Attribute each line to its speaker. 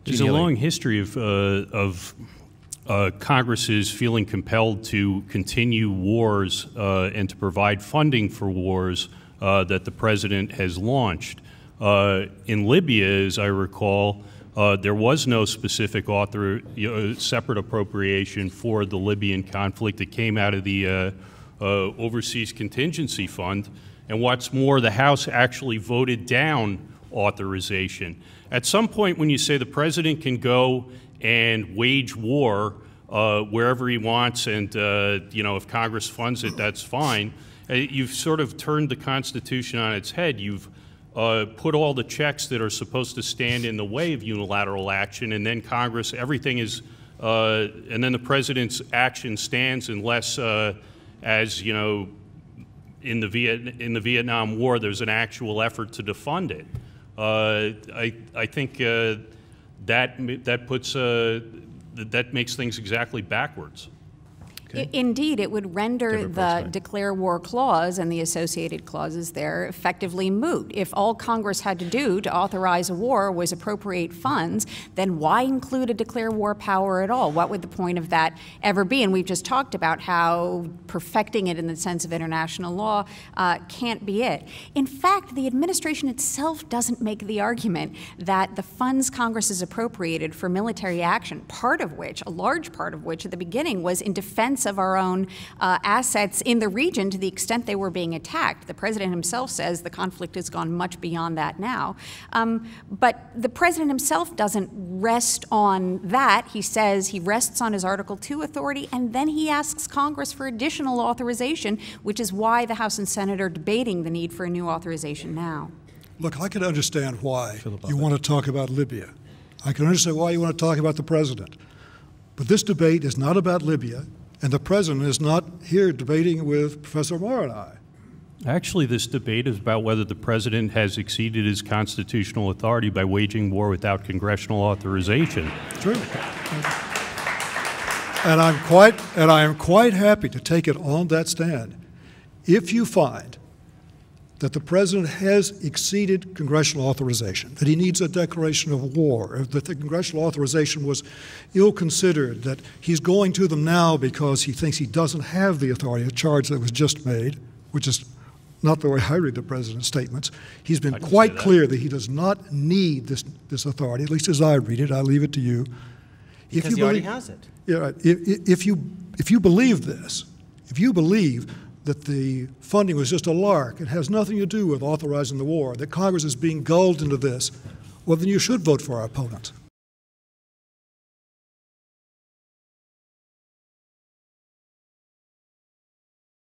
Speaker 1: There's a long history of Congress's feeling compelled to continue wars and to provide funding for wars that the president has launched. In Libya, as I recall, there was no specific separate appropriation for the Libyan conflict. It came out of the Overseas Contingency Fund. And what's more, the House actually voted down authorization. At some point when you say the president can go and wage war wherever he wants and, you know, if Congress funds it, that's fine, you've sort of turned the Constitution on its head. You've put all the checks that are supposed to stand in the way of unilateral action, and then Congress, everything is, and then the president's action stands unless, as you know, in the Vietnam War, there's an actual effort to defund it. I think that makes things exactly backwards.
Speaker 2: Okay. Indeed, it would render the declare war clause and the associated clauses there effectively moot. If all Congress had to do to authorize a war was appropriate funds, then why include a declare war power at all? What would the point of that ever be? And we've just talked about how perfecting it in the sense of international law can't be it. In fact, the administration itself doesn't make the argument that the funds Congress has appropriated for military action, part of which, a large part of which at the beginning was in defense of our own assets in the region to the extent they were being attacked. The president himself says the conflict has gone much beyond that now. But the president himself doesn't rest on that. He says he rests on his Article II authority, and then he asks Congress for additional authorization, which is why the House and Senate are debating the need for a new authorization now.
Speaker 3: Look, I can understand why you want to talk about Libya. I can understand why you want to talk about the president. But this debate is not about Libya. And the president is not here debating with Professor Moore and I.
Speaker 1: Actually, this debate is about whether the president has exceeded his constitutional authority by waging war without congressional authorization.
Speaker 3: True. And I am quite happy to take it on that stand. If you find that the president has exceeded congressional authorization, that he needs a declaration of war, that the congressional authorization was ill-considered, that he's going to them now because he thinks he doesn't have the authority, a charge that was just made, which is not the way I read the president's statements. He's been quite clear that he does not need this authority, at least as I read it. I leave it to you.
Speaker 4: Because he already has it.
Speaker 3: Yeah, right. If you believe this, if you believe that the funding was just a lark, it has nothing to do with authorizing the war, that Congress is being gulled into this, well, then you should vote for our opponent.